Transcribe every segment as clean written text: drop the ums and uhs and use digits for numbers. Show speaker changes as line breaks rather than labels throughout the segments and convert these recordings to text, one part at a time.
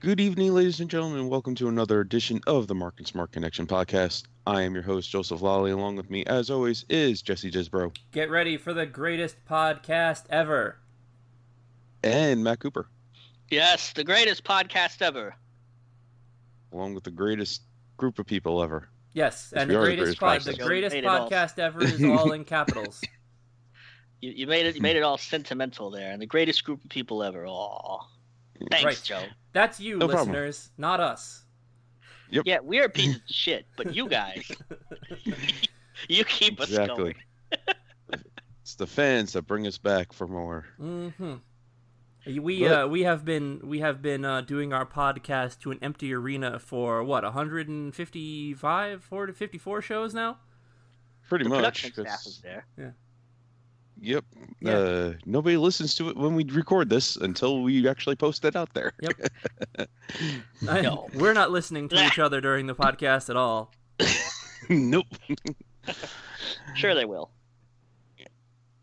Good evening, ladies and gentlemen, and welcome to another edition of the Mark and Smark Connection podcast. I am your host, Joseph Lally. Along with me, as always, is Jesse Disbro.
Get ready for the greatest podcast ever.
And Matt Cooper.
Yes, the greatest podcast ever.
Along with the greatest group of people ever.
Yes, and the greatest podcast ever is all in capitals.
You made it all sentimental there, and the greatest group of people ever. Aw. Thanks, right. Joe.
That's you, no listeners, problem. Not us.
Yep.
Yeah, we're pieces of shit, but you guys, you keep us going.
It's the fans that bring us back for more.
Mm-hmm. We have been doing our podcast to an empty arena for what 155, 54 shows now.
Pretty much.
Production staff is there.
Yeah.
Yep. Yeah. Nobody listens to it when we record this until we actually post it out there.
Yep. We're not listening to each other during the podcast at all.
Nope.
Sure they will.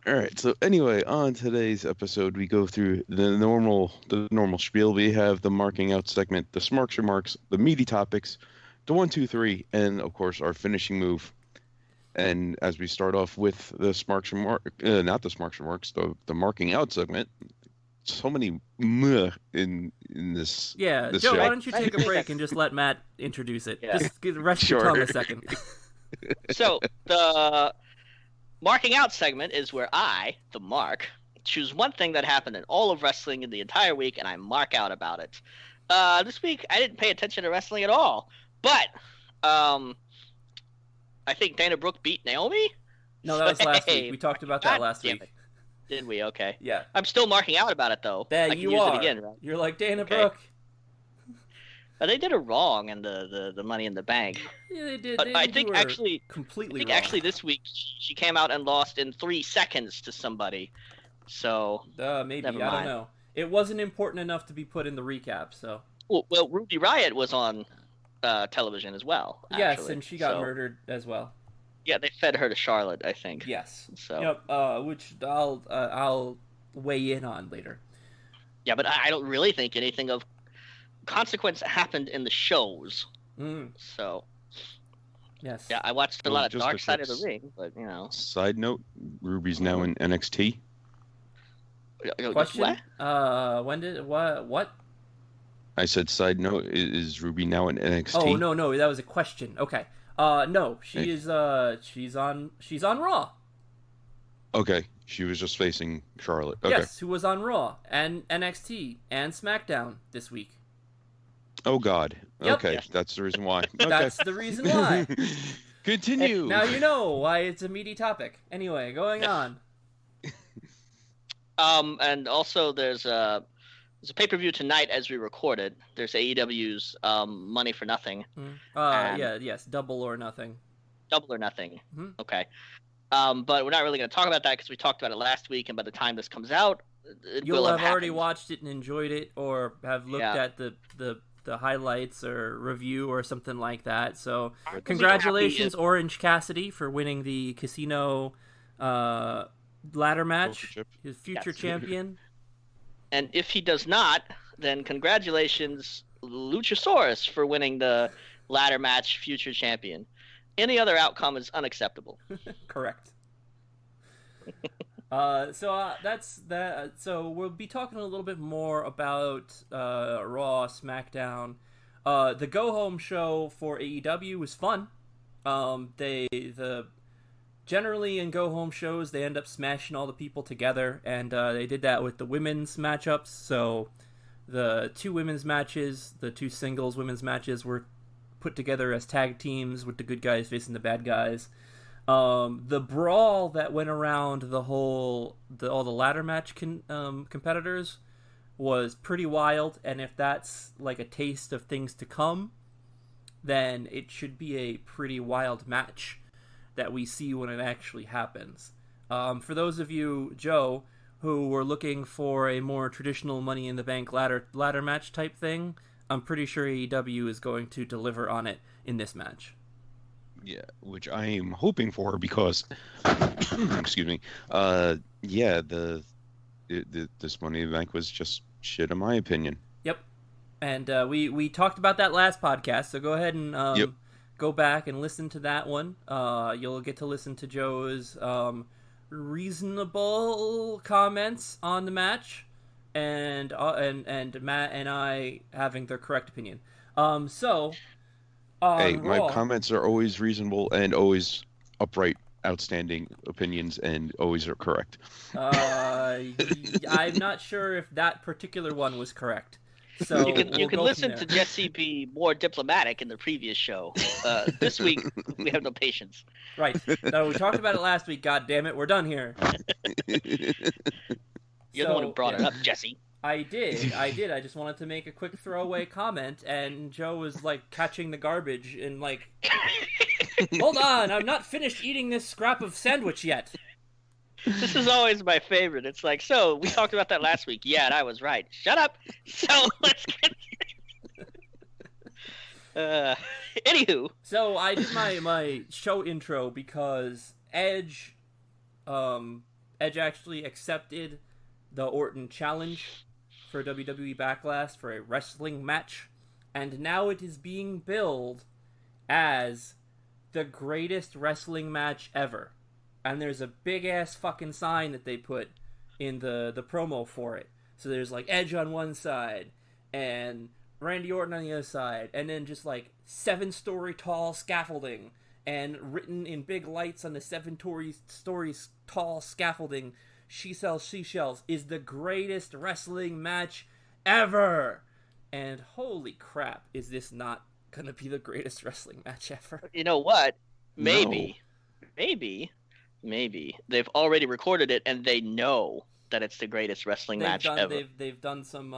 All right. So anyway, on today's episode, we go through the normal spiel. We have the marking out segment, the Smarks remarks, the meaty topics, the 1, 2, 3, and of course our finishing move. And as we start off with the Smarks remarks, not the Smarks remarks, the marking out segment. So many in this.
Yeah,
this
Joe,
show.
Why don't you take a break and just let Matt introduce it? Yeah. Just rest your tongue a second.
So the marking out segment is where I, the Mark, choose one thing that happened in all of wrestling in the entire week, and I mark out about it. This week I didn't pay attention to wrestling at all, but I think Dana Brooke beat Naomi?
No, that was last week. We talked about that last week.
Did we? Okay.
Yeah.
I'm still marking out about it, though.
Yeah, you are.
It again, right?
You're like Dana Brooke.
But they did her wrong in the Money in the Bank.
Yeah, they did.
But I think
completely
wrong. Actually this week she came out and lost in 3 seconds to somebody. So
maybe. I don't know. It wasn't important enough to be put in the recap, so.
Well, Ruby Riott was on television as well.
Yes,
actually.
And she got murdered as well.
Yeah, they fed her to Charlotte, I think.
Yes.
So.
Yep. Which I'll weigh in on later.
Yeah, but I don't really think anything of consequence happened in the shows. So.
Yes.
Yeah, I watched a lot of Dark Side of the Ring, but
Side note: Ruby's now in NXT.
Question? What? What?
I said, side note, is Ruby now in NXT?
Oh, no, that was a question. Okay. No, she's on Raw.
Okay, she was just facing Charlotte. Okay.
Yes, who was on Raw and NXT and SmackDown this week.
Oh God.
Yep.
Okay, that's the reason why. Okay.
That's the reason why.
Continue.
Now you know why it's a meaty topic. Anyway, going on.
And also there's a pay-per-view tonight as we recorded. There's AEW's Money for Nothing.
Yes, Double or Nothing.
Double or Nothing.
Mm-hmm.
Okay. But we're not really going to talk about that because we talked about it last week, and by the time this comes out,
you'll have already watched it and enjoyed it, or have looked at the highlights or review or something like that. So congratulations, Orange Cassidy, for winning the casino ladder match. His future champion.
And if he does not, then congratulations, Luchasaurus, for winning the ladder match future champion. Any other outcome is unacceptable.
Correct. That's that. So we'll be talking a little bit more about Raw, SmackDown. The Go Home show for AEW was fun. Generally in Go Home shows, they end up smashing all the people together, and they did that with the women's matchups. So the 2 women's matches, the 2 singles women's matches were put together as tag teams with the good guys facing the bad guys. The brawl that went around all the ladder match competitors was pretty wild, and if that's like a taste of things to come, then it should be a pretty wild match that we see when it actually happens. For those of you, Joe, who were looking for a more traditional Money in the Bank ladder match type thing, I'm pretty sure AEW is going to deliver on it in this match.
Yeah, which I am hoping for because, excuse me, this Money in the Bank was just shit in my opinion.
Yep. And we talked about that last podcast, so go ahead and
Yep.
go back and listen to that one. You'll get to listen to Joe's reasonable comments on the match, and Matt and I having their correct opinion. So
Hey,
on
my
Raw,
comments are always reasonable and always upright, outstanding opinions, and always are correct.
I'm not sure if that particular one was correct. So
You can
we'll go
listen
from
to
there.
Jesse be more diplomatic in the previous show. This week we have no patience.
Right. No, we talked about it last week. God damn it, we're done here.
You're the one who brought it up, Jesse.
I did. I just wanted to make a quick throwaway comment, and Joe was like catching the garbage and like, hold on, I'm not finished eating this scrap of sandwich yet.
This is always my favorite. It's like, so we talked about that last week. Yeah, and I was right. Shut up. So let's get. Anywho.
So I did my show intro because Edge actually accepted the Orton challenge for WWE Backlash for a wrestling match, and now it is being billed as the greatest wrestling match ever. And there's a big ass fucking sign that they put in the promo for it. So there's like Edge on one side and Randy Orton on the other side, and then just like 7-story tall scaffolding, and written in big lights on the 7-story tall scaffolding, She Sells Seashells is the greatest wrestling match ever. And holy crap, is this not gonna be the greatest wrestling match ever?
You know what?
No.
Maybe they've already recorded it and they know that it's the greatest wrestling match ever.
They've done some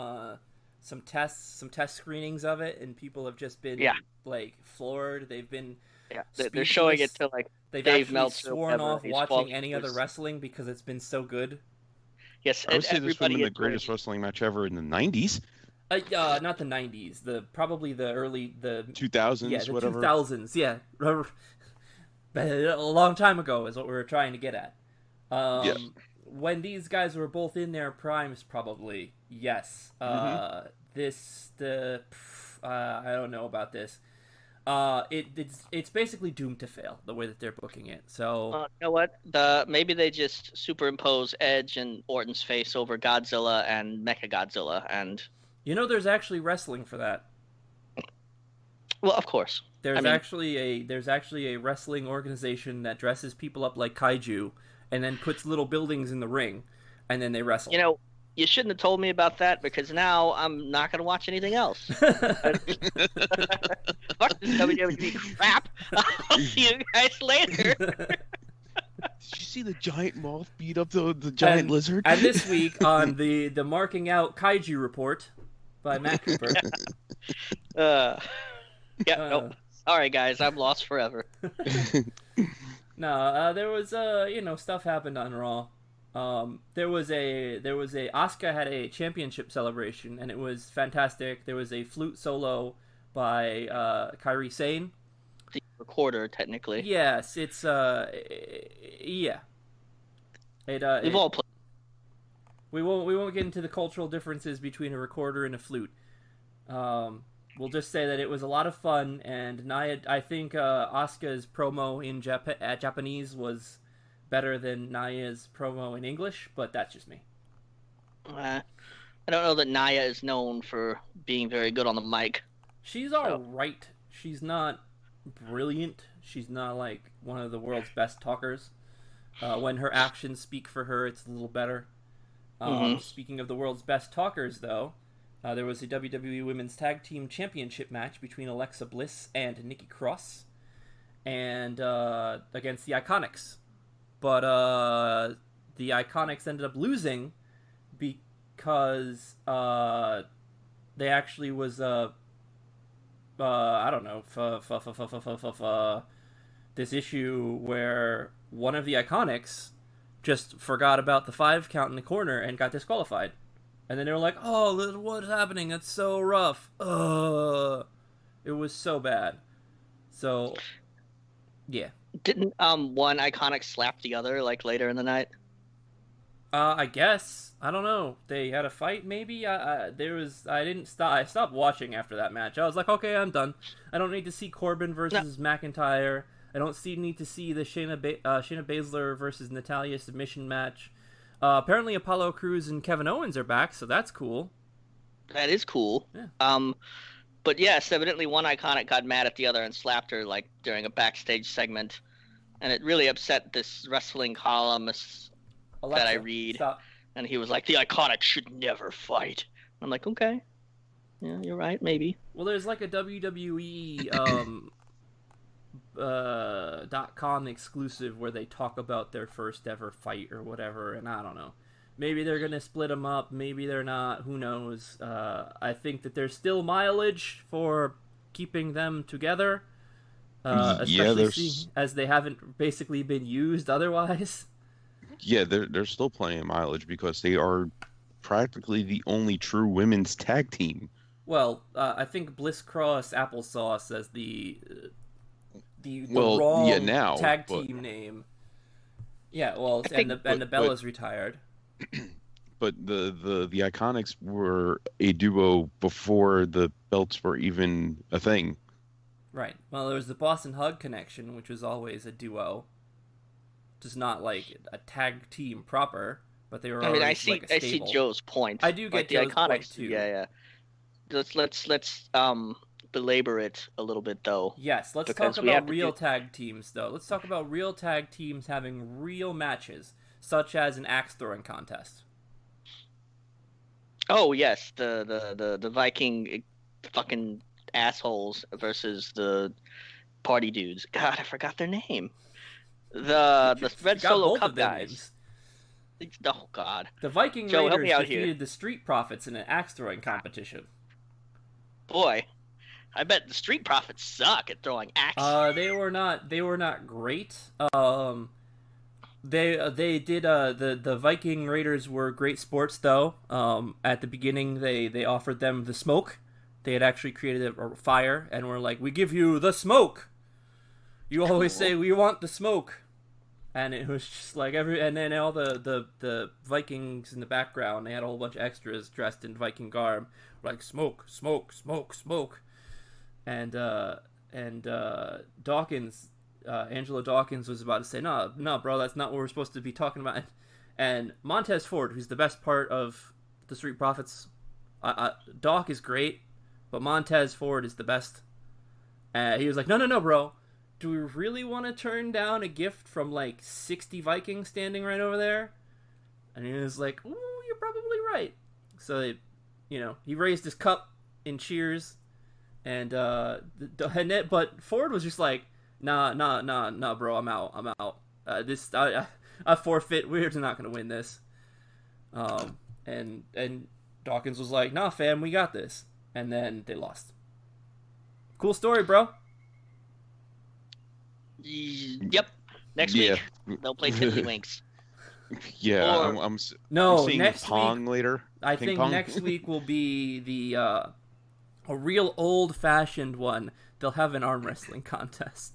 test screenings of it, and people have just been like floored. They've been
they're showing it to like
they've
Dave
actually
Meltzer,
sworn off
He's
watching
falling
any other
forwards.
wrestling because it's been so good.
Yes,
I would
and
say this would have
everybody
been the
enjoyed
greatest
it.
wrestling match ever in the 90s,
Not the 90s, probably the early
2000s,
yeah, the
whatever.
2000s, yeah. A long time ago is what we were trying to get at.
Yeah.
When these guys were both in their primes, probably, yes. I don't know about this. It's basically doomed to fail the way that they're booking it. So
You know what? Maybe they just superimpose Edge and Orton's face over Godzilla and Mechagodzilla, and
there's actually wrestling for that.
well, of course.
There's actually a wrestling organization that dresses people up like kaiju and then puts little buildings in the ring, and then they wrestle.
You shouldn't have told me about that, because now I'm not going to watch anything else. Fuck this WWE crap. I'll see you guys later.
Did you see the giant moth beat up the giant lizard?
And this week on the Marking Out Kaiju Report by Matt Cooper.
Nope. Sorry, guys. I'm lost forever.
No, there was stuff happened on Raw. There was a Asuka had a championship celebration, and it was fantastic. There was a flute solo by Kairi Sane.
The recorder, technically.
Yes, it's yeah.
We've all played.
We won't get into the cultural differences between a recorder and a flute. We'll just say that it was a lot of fun, and I think Asuka's promo in Japanese was better than Naya's promo in English, but that's just me.
I don't know that Naya is known for being very good on the mic.
She's alright. She's not brilliant. She's not like one of the world's best talkers. When her actions speak for her, it's a little better. Speaking of the world's best talkers, though, there was a WWE Women's Tag Team Championship match between Alexa Bliss and Nikki Cross, and against the Iconics. But the Iconics ended up losing because they actually was I don't know, this issue where one of the Iconics just forgot about the 5 count in the corner and got disqualified. And then they were like, oh, what's happening? That's so rough. It was so bad. So, yeah.
Didn't one Iconic slap the other like later in the night?
I guess. I don't know. They had a fight, maybe. I didn't stop. I stopped watching after that match. I was like, okay, I'm done. I don't need to see Corbin versus McIntyre. I don't need to see the Shayna Baszler versus Natalya submission match. Apparently, Apollo Crews and Kevin Owens are back, so that's cool.
That is cool.
Yeah.
But yes, evidently one Iconic got mad at the other and slapped her like during a backstage segment, and it really upset this wrestling columnist that I read.
Stop.
And he was like, the Iconic should never fight. I'm like, okay, yeah, you're right, maybe.
Well, there's like a WWE .com exclusive where they talk about their first ever fight or whatever, and I don't know. Maybe they're gonna split them up. Maybe they're not. Who knows? I think that there's still mileage for keeping them together, especially as they haven't basically been used otherwise.
Yeah, they're still playing mileage because they are practically the only true women's tag team.
Well, I think Bliss Cross Applesauce as the wrong tag team name. Yeah, well, and the Bellas retired.
But the Iconics were a duo before the belts were even a thing.
Right. Well, there was the Boston Hug Connection, which was always a duo. Just not like a tag team proper, but they were.
I see Joe's point.
I do get
the
Joe's
Iconics
point too.
Yeah. Let's belabor it a little bit though.
Yes, let's talk about real tag teams though. Let's talk about real tag teams having real matches, such as an axe throwing contest.
Oh yes, the Viking fucking assholes versus the party dudes. God, I forgot their name. The Red Solo Cup guys. Oh God.
The Viking
Joe,
Raiders defeated the Street Profits in an axe throwing competition.
Boy, I bet the Street Profits suck at throwing axes.
They were not great. They did the Viking Raiders were great sports though. At the beginning they offered them the smoke. They had actually created a fire and were like, "We give you the smoke. You always say we want the smoke." And it was just like and then all the Vikings in the background, they had a whole bunch of extras dressed in Viking garb, like smoke, smoke, smoke, smoke. And Dawkins, Angela Dawkins was about to say, no, bro, that's not what we're supposed to be talking about. And Montez Ford, who's the best part of the Street Profits, Doc is great, but Montez Ford is the best. He was like, no, bro. Do we really want to turn down a gift from like 60 Vikings standing right over there? And he was like, ooh, you're probably right. So, he raised his cup in cheers. But Ford was just like, nah, bro, I'm out. I forfeit. We're not going to win this. And Dawkins was like, nah, fam, we got this. And then they lost. Cool story, bro.
Yep. Next week they'll play Tiddlywinks.
Yeah, I'm seeing
next
Pong
week,
later.
I think next week will be a real old-fashioned one. They'll have an arm wrestling contest.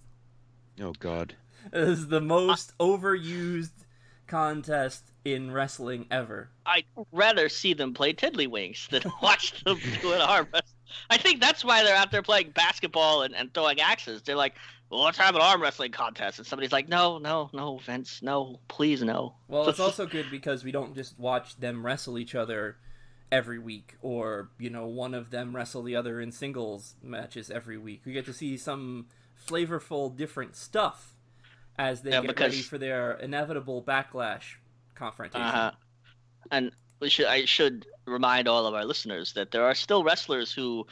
Oh God!
This is the most overused contest in wrestling ever.
I'd rather see them play Tiddlywinks than watch them do an arm wrestling. I think that's why they're out there playing basketball and throwing axes. They're like, well, let's have an arm wrestling contest. And somebody's like, no, Vince, no, please no.
Well, it's also good because we don't just watch them wrestle each other every week or, one of them wrestle the other in singles matches every week. We get to see some flavorful different stuff as they get ready for their inevitable Backlash confrontation.
And I should remind all of our listeners that there are still wrestlers who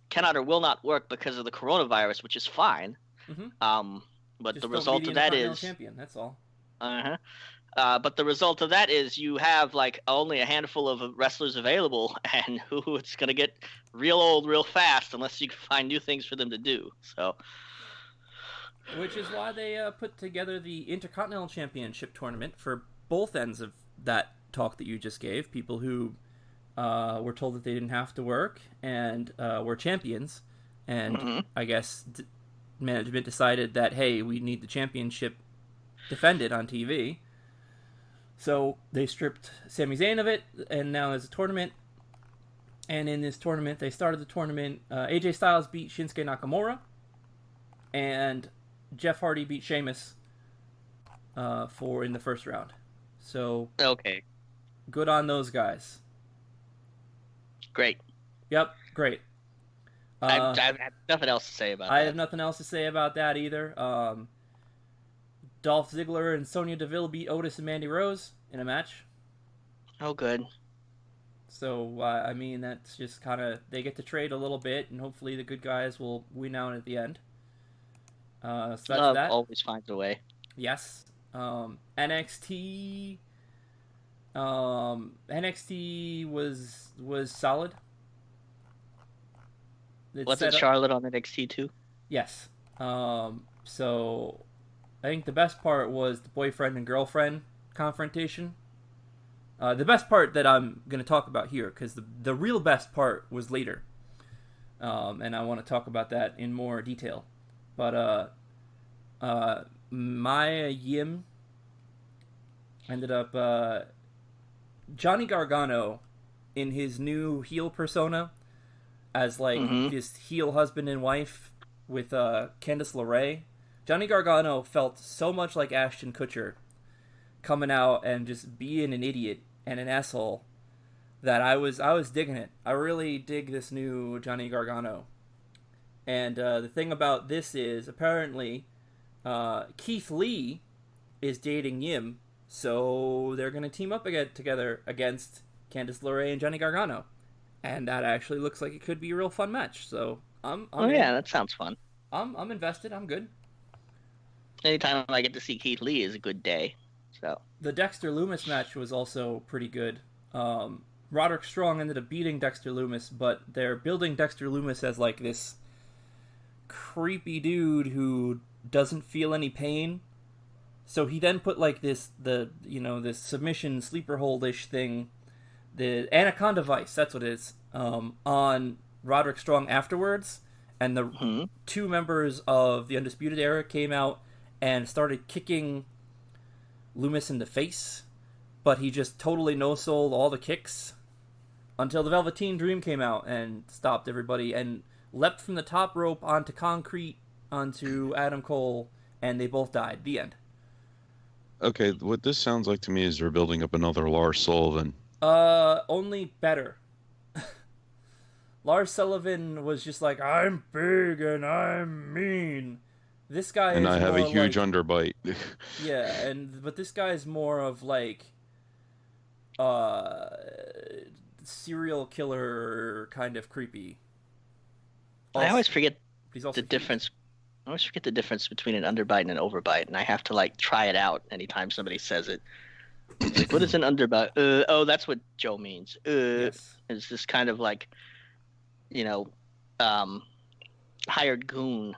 cannot or will not work because of the coronavirus, which is fine.
Mm-hmm.
But
just
the result of that is
champion. That's all.
But the result of that is you have like only a handful of wrestlers available, and who it's gonna get real old real fast unless you can find new things for them to do. So,
which is why they put together the Intercontinental Championship tournament for both ends of that talk that you just gave. People who were told that they didn't have to work and were champions, and I guess management decided that, hey, we need the championship defended on TV. So they stripped Sami Zayn of it, and now there's a tournament. And in this tournament, they started the tournament. AJ Styles beat Shinsuke Nakamura, and Jeff Hardy beat Sheamus in the first round. So
Okay.
good on those guys.
Great.
Yep, great.
I have nothing else to say about that.
I have nothing else to say about that either. Dolph Ziggler and Sonya Deville beat Otis and Mandy Rose in a match.
Oh, good.
So, I mean, that's just kind of... They get to trade a little bit, and hopefully the good guys will win out at the end. So that's that.
Always finds a way.
Yes. NXT... NXT was solid.
Wasn't Charlotte on NXT too?
Yes. So I think the best part was the boyfriend and girlfriend confrontation. The best part that I'm going to talk about here, because the real best part was later. And I want to talk about that in more detail. But Maya Yim ended up... Johnny Gargano, in his new heel persona, as like this heel husband and wife with Candice LeRae, Johnny Gargano felt so much like Ashton Kutcher coming out and just being an idiot and an asshole that I was digging it. I really dig this new Johnny Gargano. And the thing about this is, apparently, Keith Lee is dating Yim, so they're going to team up together against Candice LeRae and Johnny Gargano. And that actually looks like it could be a real fun match. So
yeah, that sounds fun.
I'm invested. I'm good.
Anytime I get to see Keith Lee is a good day. So
the Dexter Lumis match was also pretty good. Roderick Strong ended up beating Dexter Lumis, but they're building Dexter Lumis as like this creepy dude who doesn't feel any pain. So he then put like this submission sleeper hold-ish thing, the Anaconda Vice, that's what it is, on Roderick Strong afterwards, and the two members of the Undisputed Era came out and started kicking Lumis in the face, but he just totally no-sold all the kicks until the Velveteen Dream came out and stopped everybody and leapt from the top rope onto concrete onto Adam Cole, and they both died. The end.
Okay, what this sounds like to me is they're building up another Lars Sullivan.
Only better. Lars Sullivan was just like, I'm big and I'm mean. This guy
and
is
I have
more
a huge
like,
underbite.
Yeah, but this guy is more of like serial killer kind of creepy.
I always forget
the
difference. I always forget the difference between an underbite and an overbite, and I have to like try it out anytime somebody says it. It's like, what is an underbite? Oh, that's what Joe means.
Yes.
It's this kind of like, hired goon.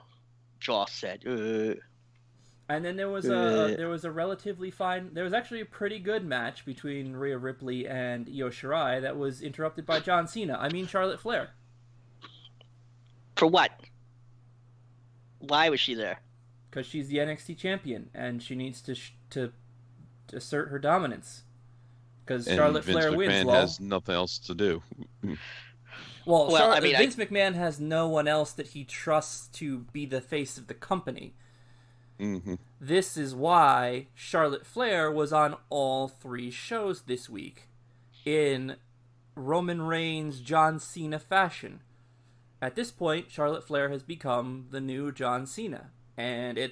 Jaw said.
And then there was a relatively fine. There was actually a pretty good match between Rhea Ripley and Io Shirai that was interrupted by John Cena. I mean Charlotte Flair.
For what? Why was she there?
Because she's the NXT champion and she needs to assert her dominance. Because Charlotte Flair wins.
Vince McMahon has nothing else to do.
Well, Vince McMahon has no one else that he trusts to be the face of the company.
Mm-hmm.
This is why Charlotte Flair was on all 3 shows this week in Roman Reigns, John Cena fashion. At this point, Charlotte Flair has become the new John Cena, and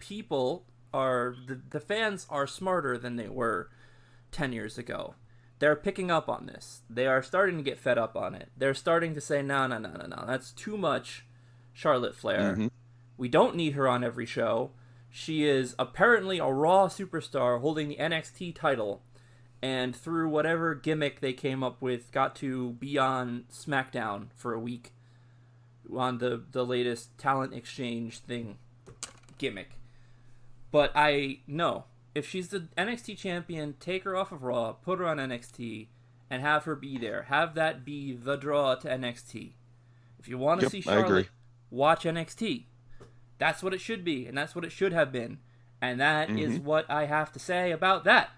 people are the fans are smarter than they were 10 years ago. They're picking up on this. They are starting to get fed up on it. They're starting to say, no, that's too much Charlotte Flair.
Mm-hmm.
We don't need her on every show. She is apparently a Raw superstar holding the NXT title, and through whatever gimmick they came up with, got to be on SmackDown for a week on the latest talent exchange thing gimmick. But I know, if she's the NXT champion, take her off of Raw, put her on NXT, and have her be there. Have that be the draw to NXT. If you want to see Charlotte, watch NXT. That's what it should be, and that's what it should have been. And that is what I have to say about that.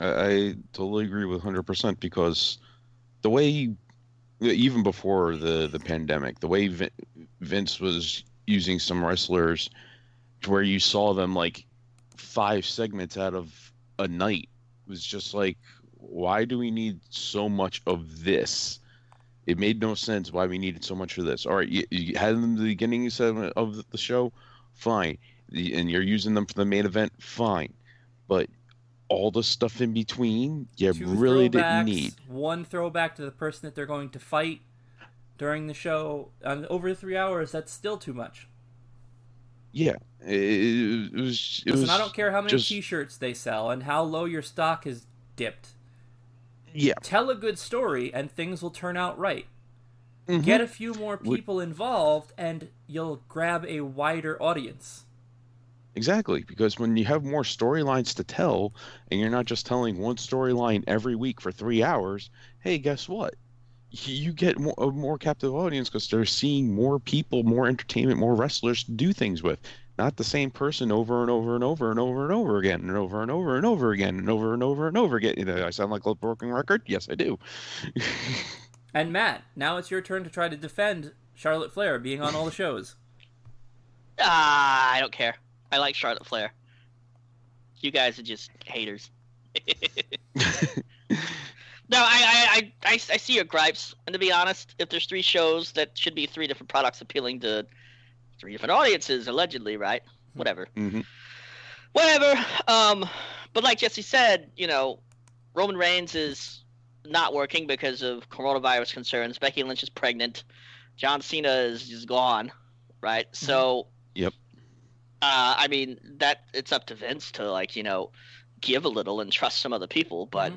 I totally agree with 100% because the way, even before the pandemic, the way Vince was using some wrestlers to where you saw them like 5 segments out of a night was just like, why do we need so much of this? It made no sense why we needed so much of this. All right, you had them in the beginning segment of the show, fine, and you're using them for the main event, fine, but all the stuff in between, you
Two
really didn't
throwbacks,
need.
one throwback to the person that they're going to fight during the show, and over 3 hours, that's still too much.
Yeah, it was. It
Listen,
was
I don't care how many
just,
T-shirts they sell and how low your stock has dipped.
yeah.
Tell a good story, and things will turn out right.
Mhm.
Get a few more people involved, and you'll grab a wider audience.
Exactly, because when you have more storylines to tell, and you're not just telling one storyline every week for 3 hours, hey, guess what? You get a more captive audience because they're seeing more people, more entertainment, more wrestlers to do things with. Not the same person over and over and over and over and over again, and over and over and over again, and over and over and over again. You know, I sound like a broken record? Yes, I do.
And Matt, now it's your turn to try to defend Charlotte Flair being on all the shows.
I don't care. I like Charlotte Flair. You guys are just haters. No, I see your gripes. And to be honest, if there's 3 shows, that should be 3 different products appealing to 3 different audiences, allegedly, right? Whatever.
Mhm.
Whatever. But like Jesse said, Roman Reigns is not working because of coronavirus concerns. Becky Lynch is pregnant. John Cena is just gone, right? So,
Yep.
I mean, that it's up to Vince to give a little and trust some other people, but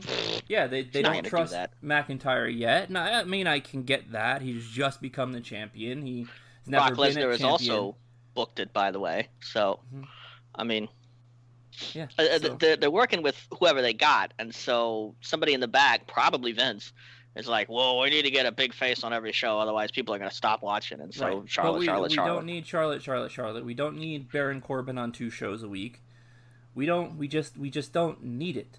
Yeah, they
not
don't
gonna do
trust
that.
McIntyre yet. And I mean, I can get that. He's just become the champion. He's
Brock
never been a
Lesnar is
champion.
also booked it, by the way. So,
Mhm.
I mean,
Yeah,
they're working with whoever they got, and so somebody in the back, probably Vince, is like, "Whoa, we need to get a big face on every show, otherwise people are gonna stop watching." And so
right.
Charlotte,
But we
Charlotte.
don't need Charlotte. We don't need Baron Corbin on 2 shows a week. We just don't need it.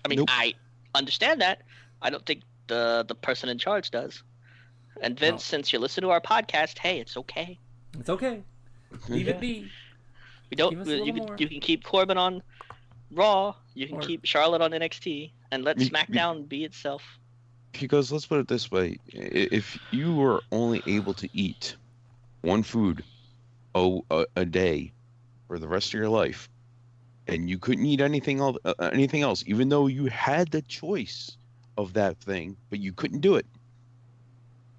I mean,
Nope.
I understand that. I don't think the person in charge does. And Vince, since you listen to our podcast, hey, it's okay.
It's okay. Leave it be.
We don't.
Give us a little more.
You can keep Corbin on Raw. You can
Or-
keep Charlotte on NXT, and let
You-
SmackDown be itself.
Because let's put it this way: if you were only able to eat one food a day for the rest of your life, and you couldn't eat anything else, even though you had the choice of that thing, but you couldn't do it,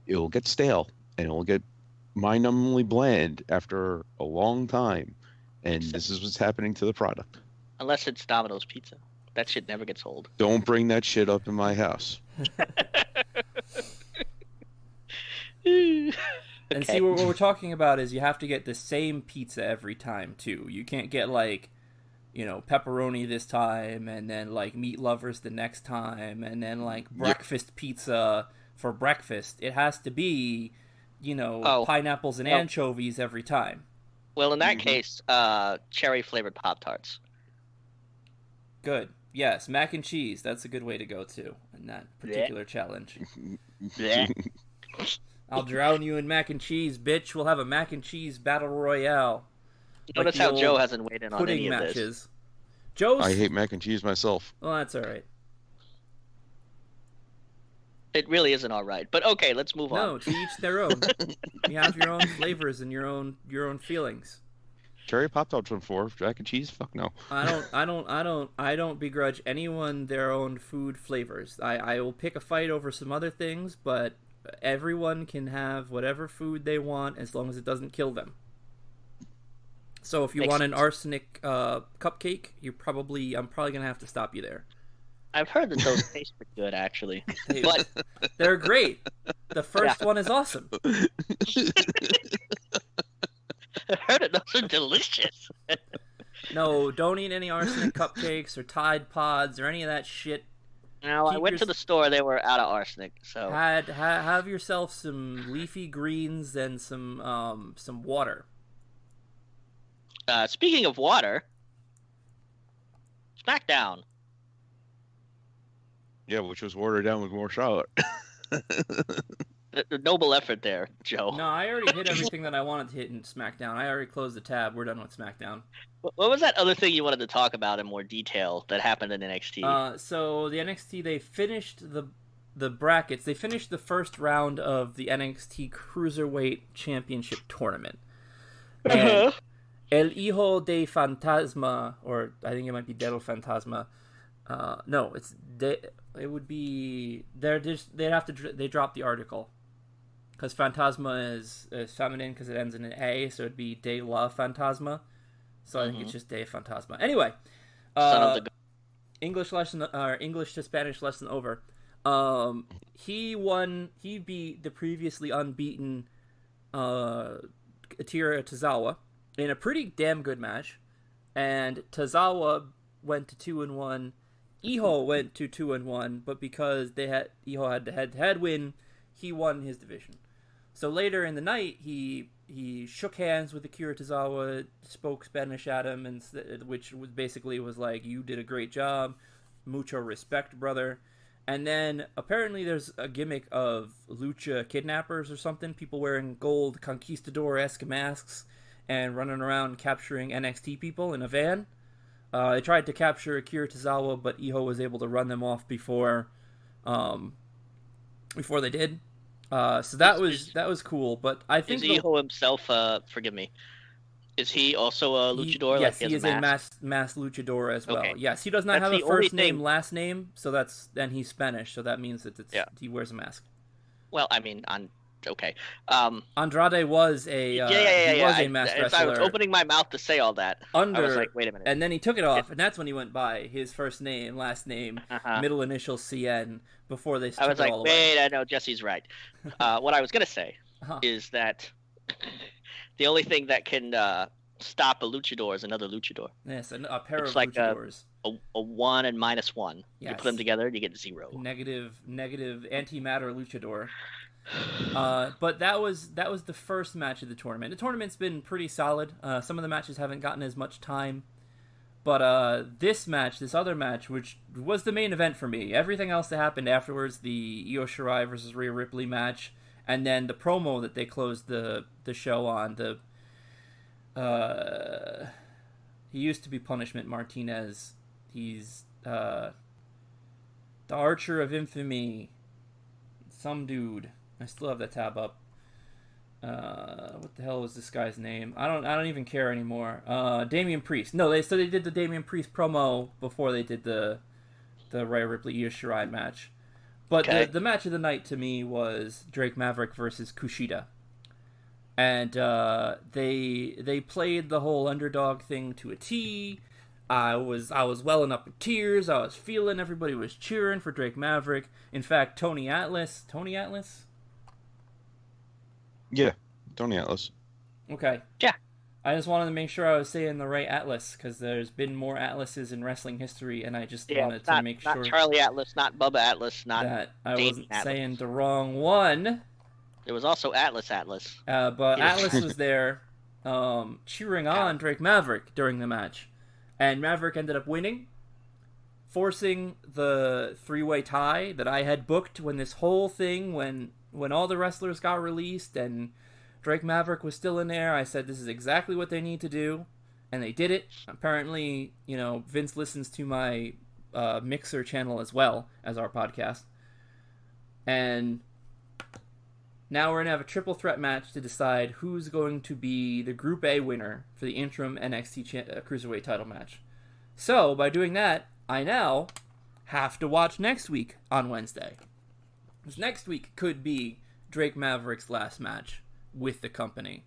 it will get stale and it will get mind-numbingly bland after a long time. And this is what's happening to the product.
Unless it's Domino's Pizza. That shit never gets old.
Don't bring that shit up in my house.
And see, what we're talking about is you have to get the same pizza every time, too. You can't get, pepperoni this time, and then, meat lovers the next time, and then, breakfast pizza for breakfast. It has to be, pineapples and anchovies every time.
Well, in that case, cherry-flavored Pop-Tarts.
Good. Yes, mac and cheese. That's a good way to go, too, in that particular challenge.
Blech.
I'll drown you in mac and cheese, bitch. We'll have a mac and cheese battle royale.
Notice
the
how
old
Joe hasn't weighed in on
pudding
any of this.
matches. Joe's...
I hate mac and cheese myself.
Well, that's all right.
It really isn't all right. But okay, let's move on.
No, to each their own. You have your own flavors and your own feelings.
Cherry Pop-Tarts on 4, mac and cheese? Fuck no.
I don't begrudge anyone their own food flavors. I will pick a fight over some other things, but everyone can have whatever food they want as long as it doesn't kill them. So if you want an arsenic cupcake, I'm probably gonna have to stop you there.
I've heard that those taste pretty good, actually.
Hey,
But
they're great. The first one is awesome.
I heard it; those are delicious.
No, don't eat any arsenic cupcakes or Tide Pods or any of that shit.
Now, I went to the store; they were out of arsenic. So
Have yourself some leafy greens and some water.
Speaking of water, SmackDown.
Yeah, which was watered down with more Charlotte.
A noble effort there, Joe.
No, I already hit everything that I wanted to hit in SmackDown. I already closed the tab. We're done with SmackDown.
What was that other thing you wanted to talk about in more detail that happened in NXT?
So the NXT, they finished the brackets. They finished the first round of the NXT Cruiserweight Championship Tournament. And El Hijo de Fantasma, or I think it might be Del Fantasma. No, it would be they dropped the article because Fantasma is feminine because it ends in an A, so it'd be De La Fantasma. So I think it's just De Fantasma. Anyway, English lesson or English to Spanish lesson over. He beat the previously unbeaten Akira Tozawa in a pretty damn good match, and Tozawa went to 2-1. Iho went to 2-1, but because Iho had the head-to-head win, he won his division. So later in the night, he shook hands with Akira Tozawa, spoke Spanish at him, and which was basically like, "You did a great job, mucho respect, brother." And then apparently there's a gimmick of lucha kidnappers or something, people wearing gold conquistador-esque masks and running around capturing NXT people in a van. They tried to capture Akira Tozawa, but Iho was able to run them off before they did. So that was cool. But I think
is Iho himself, forgive me, is he also a luchador?
Yes, he is a mass luchador as well. Okay. Yes, he does not have a first name, last name, so and he's Spanish, so that means that he wears a mask.
Well, I mean, okay.
Andrade was a masked wrestler.
I was opening my mouth to say all that. I was like, wait a minute.
And then he took it off, and that's when he went by his first name, last name, middle initial CN before they took it all away. I was like,
wait, I know Jesse's right. What I was going to say is that the only thing that can stop a luchador is another luchador.
Yes, a pair of luchadors.
A 1 and -1. Yes. You put them together, and you get 0.
Negative antimatter luchador. But that was the first match of the tournament. The tournament's been pretty solid. Some of the matches haven't gotten as much time, but this other match, which was the main event for me. Everything else that happened afterwards, the Io Shirai versus Rhea Ripley match, and then the promo that they closed the show on. He used to be Punishment Martinez. He's the Archer of Infamy. Some dude. I still have that tab up. What the hell was this guy's name? I don't even care anymore. Damian Priest. No, they did the Damian Priest promo before they did the Rhea Ripley Io Shirai match. But the match of the night to me was Drake Maverick versus Kushida. And they played the whole underdog thing to a T. I was welling up in tears. I was feeling everybody was cheering for Drake Maverick. In fact, Tony Atlas.
Yeah, Tony Atlas.
Okay.
Yeah.
I just wanted to make sure I was saying the right Atlas, because there's been more Atlases in wrestling history, and I just wanted to make sure...
Not Charlie Atlas, not Bubba Atlas, not
that I wasn't saying the wrong one.
There was also Atlas.
But Atlas was there cheering on Drake Maverick during the match. And Maverick ended up winning, forcing the three-way tie that I had booked when this whole thing, when all the wrestlers got released and Drake Maverick was still in there. I said, this is exactly what they need to do. And they did it. Apparently, Vince listens to my Mixer channel as well as our podcast. And now we're going to have a triple threat match to decide who's going to be the Group A winner for the interim NXT Cruiserweight title match. So, by doing that, I now have to watch next week on Wednesday. Because next week could be Drake Maverick's last match with the company.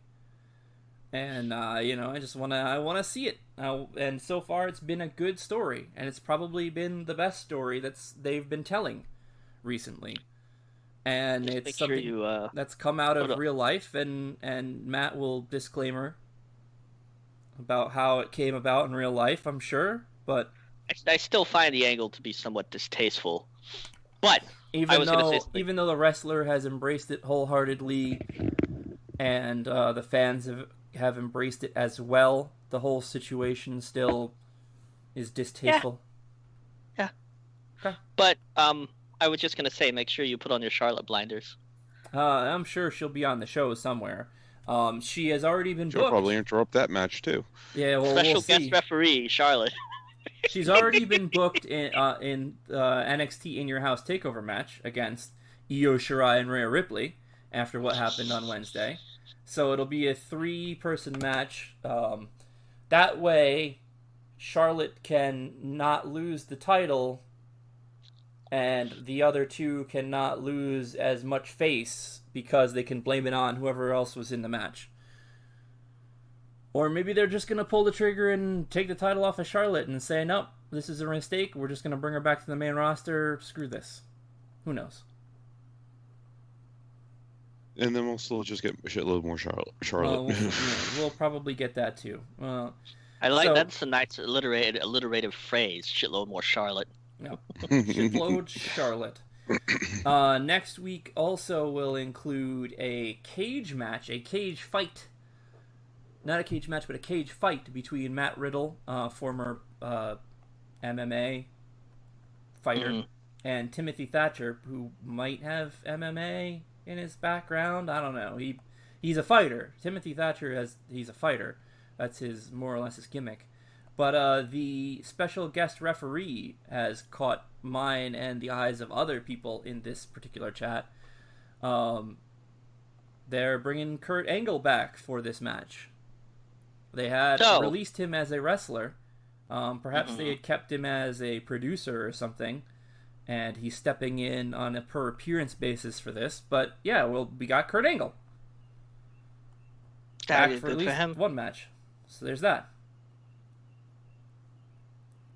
And, I want to see it. And so far, it's been a good story. And it's probably been the best story they've been telling recently. And just it's something that's come out of real life, and Matt will disclaimer about how it came about in real life, I'm sure, but...
I still find the angle to be somewhat distasteful, but
even though the wrestler has embraced it wholeheartedly, and the fans have embraced it as well, the whole situation still is distasteful.
Yeah.
Okay.
But I was just gonna say, make sure you put on your Charlotte blinders.
I'm sure she'll be on the show somewhere. She has already been
She'll
booked.
probably interrupt that match too.
Yeah, well,
Special
we'll
guest
see.
referee, Charlotte.
She's already been booked in NXT In Your House Takeover match against Io Shirai and Rhea Ripley after what happened on Wednesday. So it'll be a 3-person match. That way, Charlotte can not lose the title, and the other two cannot lose as much face because they can blame it on whoever else was in the match. Or maybe they're just going to pull the trigger and take the title off of Charlotte and say, nope, this is a mistake. We're just going to bring her back to the main roster. Screw this. Who knows?
And then we'll still just get a shitload more Charlotte.
We'll probably get that too.
I like that's a nice alliterative phrase. Shitload more Charlotte.
No, shitload Charlotte. Next week also will include a cage match, a cage fight. Not a cage match, but a cage fight between Matt Riddle, former MMA fighter, and Timothy Thatcher, who might have MMA in his background. I don't know. He's a fighter. Timothy Thatcher he's a fighter. That's his more or less his gimmick. But the special guest referee has caught mine and the eyes of other people in this particular chat. They're bringing Kurt Angle back for this match. They had released him as a wrestler. Perhaps they had kept him as a producer or something, and he's stepping in on a per appearance basis for this. But yeah, we got Kurt Angle back for at least one match. So there's that.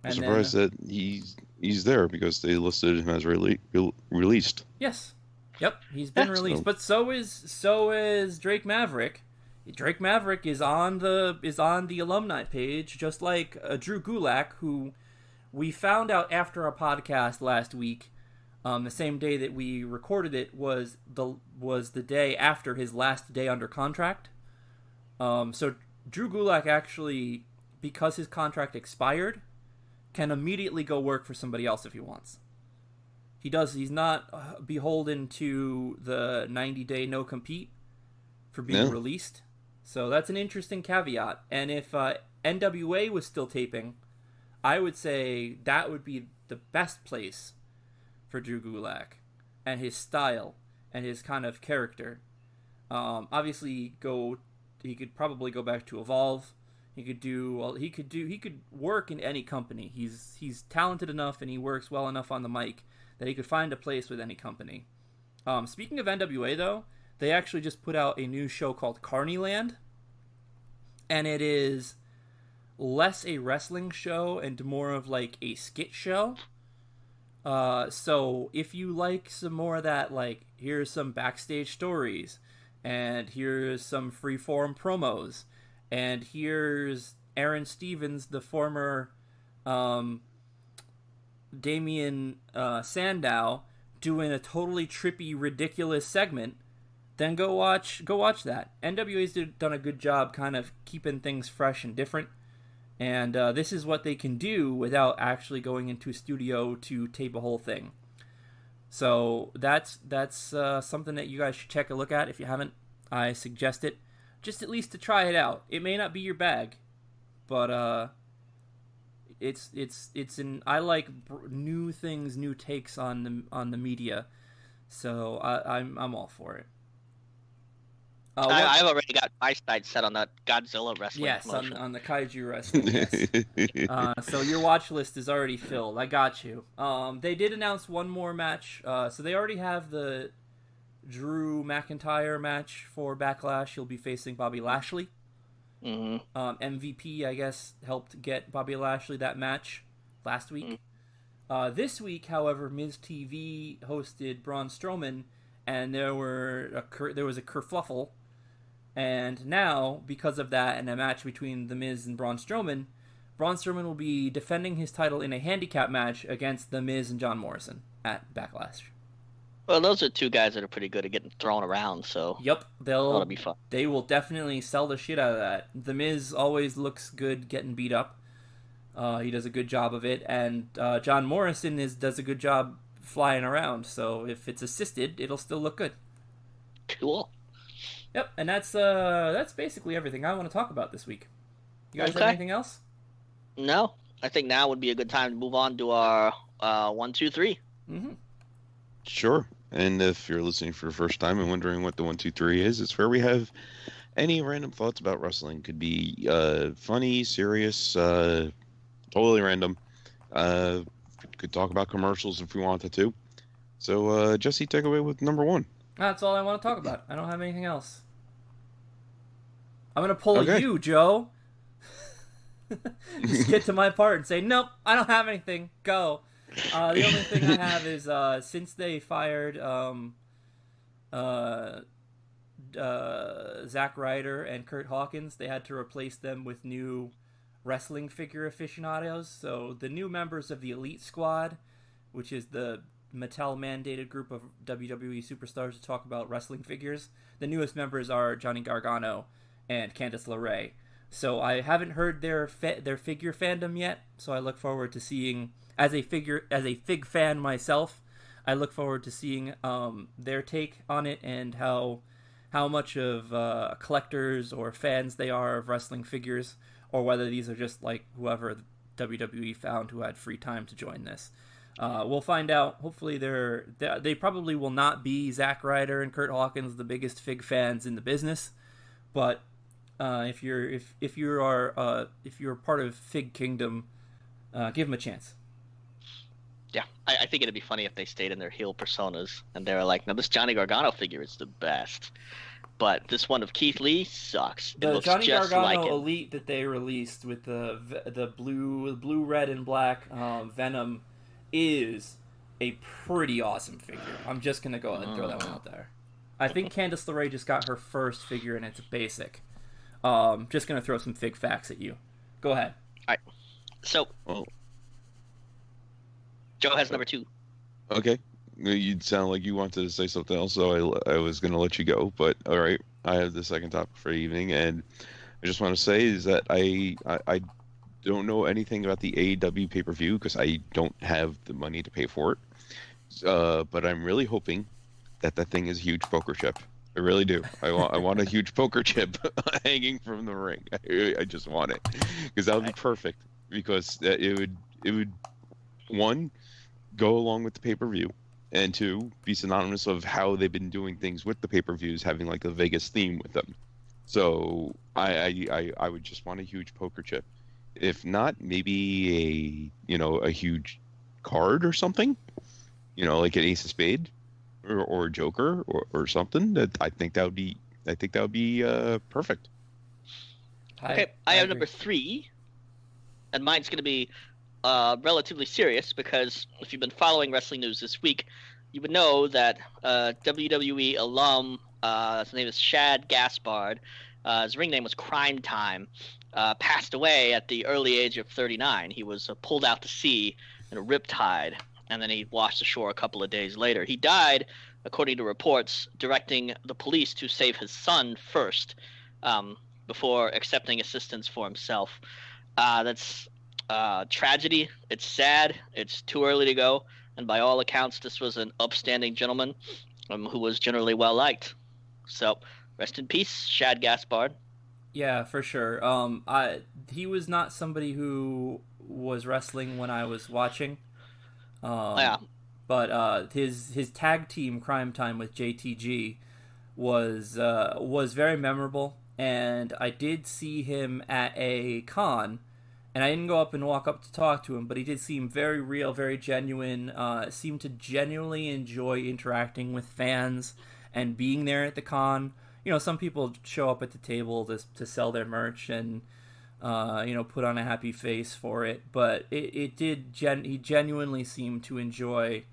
I'm surprised that he's there because they listed him as released.
Yes. Yep, he's been released. But so is Drake Maverick. Drake Maverick is on the alumni page, just like Drew Gulak, who we found out after our podcast last week. The same day that we recorded it was the day after his last day under contract. So Drew Gulak actually, because his contract expired, can immediately go work for somebody else if he wants. He's not beholden to the 90-day no-compete for being released. So that's an interesting caveat. And if NWA was still taping, I would say that would be the best place for Drew Gulak and his style and his kind of character. Obviously, he could probably go back to Evolve. He could work in any company. He's talented enough and he works well enough on the mic that he could find a place with any company. Speaking of NWA, though, they actually just put out a new show called Carneyland, and it is less a wrestling show and more of like a skit show. So if you like some more of that, like here's some backstage stories, and here's some freeform promos, and here's Aaron Stevens, the former Damian Sandow, doing a totally trippy, ridiculous segment, then go watch that. NWA's done a good job kind of keeping things fresh and different, and this is what they can do without actually going into a studio to tape a whole thing. So that's something that you guys should check a look at. If you haven't, I suggest it, just at least to try it out. It may not be your bag, but I like new things, new takes on the media, so I'm all for it.
I've already got my sights set on that Godzilla wrestling.
Yes, on the kaiju wrestling. Yes. So your watch list is already filled. I got you. They did announce one more match. So they already have the Drew McIntyre match for Backlash. He'll be facing Bobby Lashley.
Mm-hmm.
MVP, I guess, helped get Bobby Lashley that match last week. This week, however, Miz TV hosted Braun Strowman, and there was a kerfluffle. And now, because of that and a match between The Miz and Braun Strowman will be defending his title in a handicap match against The Miz and John Morrison at Backlash.
Well, those are two guys that are pretty good at getting thrown around, so...
Yep,
that'll be fun.
They will definitely sell the shit out of that. The Miz always looks good getting beat up. He does a good job of it, and John Morrison does a good job flying around. So if it's assisted, it'll still look good.
Cool.
Yep, and that's basically everything I want to talk about this week. You guys have anything else?
No, I think now would be a good time to move on to our 1, 2, 3.
Mm-hmm.
Sure. And if you're listening for the first time and wondering what the 1, 2, 3 is, it's where we have any random thoughts about wrestling. Could be funny, serious, totally random. Could talk about commercials if we wanted to. So, Jesse, take away with number 1.
That's all I want to talk about. I don't have anything else. I'm going to pull you, Joe. Just get to my part and say, nope, I don't have anything. Go. The only thing I have is since they fired Zack Ryder and Kurt Hawkins, they had to replace them with new wrestling figure aficionados. So the new members of the Elite Squad, which is the Mattel-mandated group of WWE superstars to talk about wrestling figures, the newest members are Johnny Gargano and Candice LeRae. So I haven't heard their figure fandom yet, so I look forward to seeing, as a fig fan myself, I look forward to seeing their take on it and how much of collectors or fans they are of wrestling figures, or whether these are just like whoever WWE found who had free time to join this. We'll find out. Hopefully they probably will not be Zack Ryder and Kurt Hawkins, the biggest fig fans in the business, but if you're part of Fig Kingdom, give them a chance.
Yeah, I think it'd be funny if they stayed in their heel personas and they were like, "No, this Johnny Gargano figure is the best, but this one of Keith Lee sucks."
The Johnny Gargano Elite that they released with the blue, red, and black Venom is a pretty awesome figure. I'm just gonna go ahead and throw that one out there. I think Candice LeRae just got her first figure and it's basic. Just gonna throw some fig facts at you. Go ahead.
All right. So, Joe has number 2.
Okay. You sound like you wanted to say something else, so I was going to let you go. But all right, I have the second topic for the evening, and I just want to say is that I don't know anything about the AEW pay-per-view because I don't have the money to pay for it. But I'm really hoping that thing is a huge poker chip. I really do. I want a huge poker chip hanging from the ring. I just want it because that would be perfect. Because it would 1, go along with the pay-per-view, and 2, be synonymous of how they've been doing things with the pay-per-views, having like a Vegas theme with them. So I would just want a huge poker chip. If not, maybe a huge card or something, like an Ace of Spade or Joker or something. That I think that would be perfect.
Okay, I have number 3, and mine's going to be relatively serious because if you've been following wrestling news this week, you would know that WWE alum, his name is Shad Gaspard, his ring name was Crime Time, passed away at the early age of 39. He was pulled out to sea in a riptide, and then he washed ashore a couple of days later. He died, according to reports, directing the police to save his son first, before accepting assistance for himself. That's tragedy. It's sad. It's too early to go. And by all accounts, this was an upstanding gentleman who was generally well liked. So, rest in peace, Shad Gaspard.
Yeah, for sure. He was not somebody who was wrestling when I was watching.
Yeah.
But his tag team Crime Time with JTG was very memorable, and I did see him at a con. And I didn't go up and walk up to talk to him, but he did seem very real, very genuine, seemed to genuinely enjoy interacting with fans and being there at the con. Some people show up at the table to sell their merch and, put on a happy face for it. But he genuinely seemed to enjoy,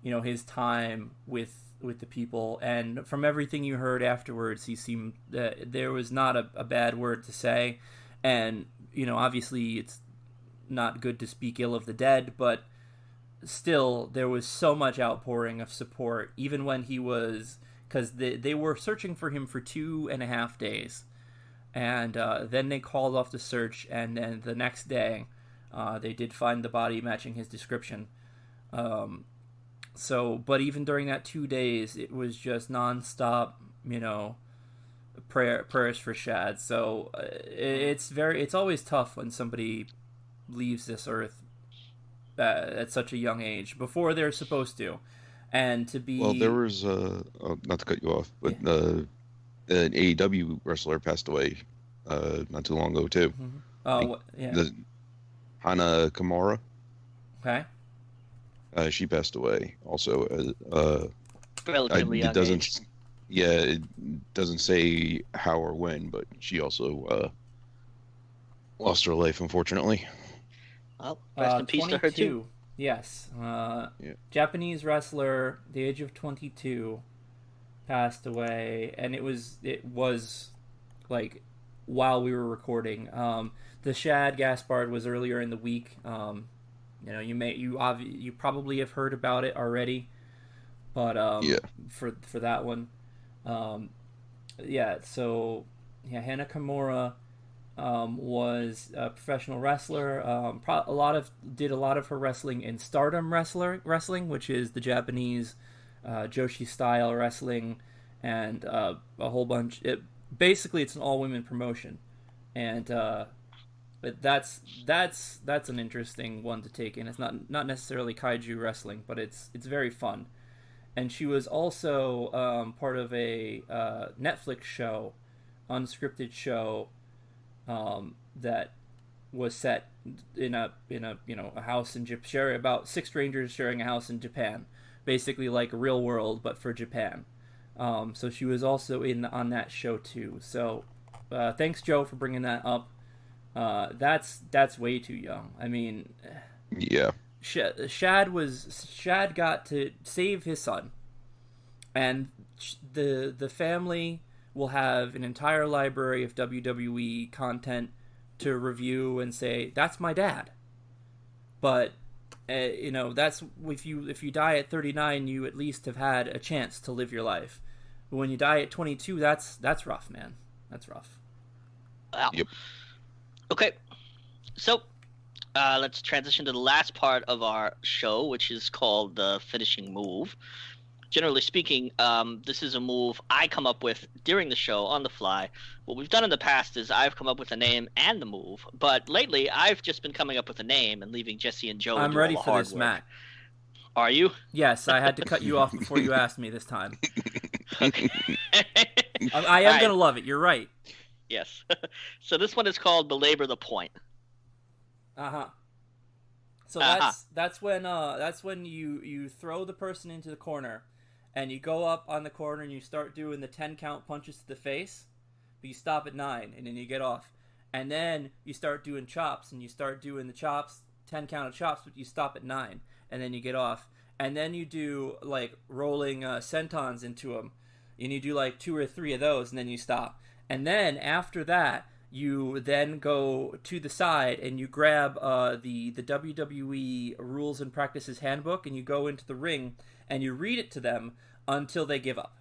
his time with the people. And from everything you heard afterwards, he seemed that there was not a bad word to say. And, obviously it's not good to speak ill of the dead, but still there was so much outpouring of support, even when he was, because they were searching for him for 2.5 days. And then they called off the search, and then the next day They did find the body matching his description. But even during that 2 days, it was just nonstop, prayers for Shad. So it's always tough when somebody leaves this earth at such a young age before they're supposed to, and to be.
Well, there was not to cut you off, but an AEW wrestler passed away not too long ago too.
Mm-hmm. Oh, yeah.
Hana Kimura.
Okay.
She passed away also.
Relatively young age.
Yeah, it doesn't say how or when, but she also lost her life, unfortunately.
Well, rest in peace to her too.
Yes. Japanese wrestler, the age of 22, passed away, and it was like while we were recording. The Shad Gaspard was earlier in the week. You probably have heard about it already, but for that one, Hana Kimura was a professional wrestler. Did a lot of her wrestling in Stardom Wrestling, which is the Japanese Joshi style wrestling, and a whole bunch. Basically, it's an all women promotion, and but that's an interesting one to take in. It's not necessarily kaiju wrestling, but it's very fun. And she was also part of a Netflix show, unscripted show, that was set in a house in Japan, about 6 strangers sharing a house in Japan, basically like a Real World but for Japan. So she was also on that show too. So thanks, Joe, for bringing that up. That's way too young. I mean,
yeah.
Shad got to save his son, and the family will have an entire library of WWE content to review and say that's my dad. But that's if you die at 39, you at least have had a chance to live your life. But when you die at 22, that's rough, man. That's rough.
Wow. Yep. Okay, so let's transition to the last part of our show, which is called the finishing move. Generally speaking, this is a move I come up with during the show on the fly. What we've done in the past is I've come up with a name and the move, but lately I've just been coming up with a name and leaving Jesse and Joe.
I'm ready for this, Matt.
Are you?
Yes, I had to cut you off before you asked me this time.
Okay.
I am going to love it. You're right.
Yes. So this one is called Belabor the Point.
Uh-huh. So that's when you throw the person into the corner, and you go up on the corner and you start doing the 10 count punches to the face, but you stop at 9 and then you get off. And then you start doing chops, and you start doing the chops, 10 count of chops, but you stop at 9 and then you get off. And then you do like rolling sentons into them, and you do like 2 or 3 of those, and then you stop. And then after that, you then go to the side and you grab the WWE Rules and Practices Handbook, and you go into the ring and you read it to them until they give up.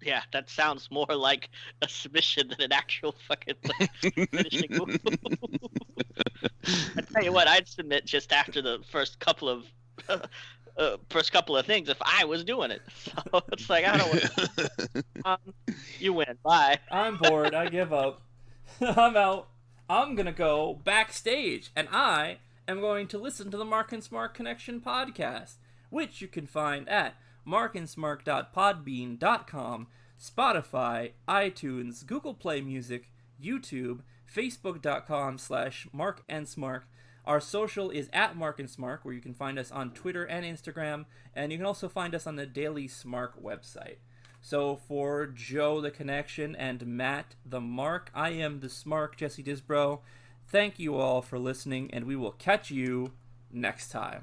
Yeah, that sounds more like a submission than an actual fucking finishing move. I tell you what, I'd submit just after the first couple of things if I was doing it. So it's like, I don't want to. You win. Bye.
I'm bored. I give up. I'm out. I'm going to go backstage, and I am going to listen to the Mark and Smark Connection podcast, which you can find at markandsmark.podbean.com, Spotify, iTunes, Google Play Music, YouTube, Facebook.com/markandsmark. Our social is at Mark and Smark, where you can find us on Twitter and Instagram, and you can also find us on the Daily Smark website. So for Joe the Connection and Matt the Mark, I am the Smark, Jesse Disbro. Thank you all for listening, and we will catch you next time.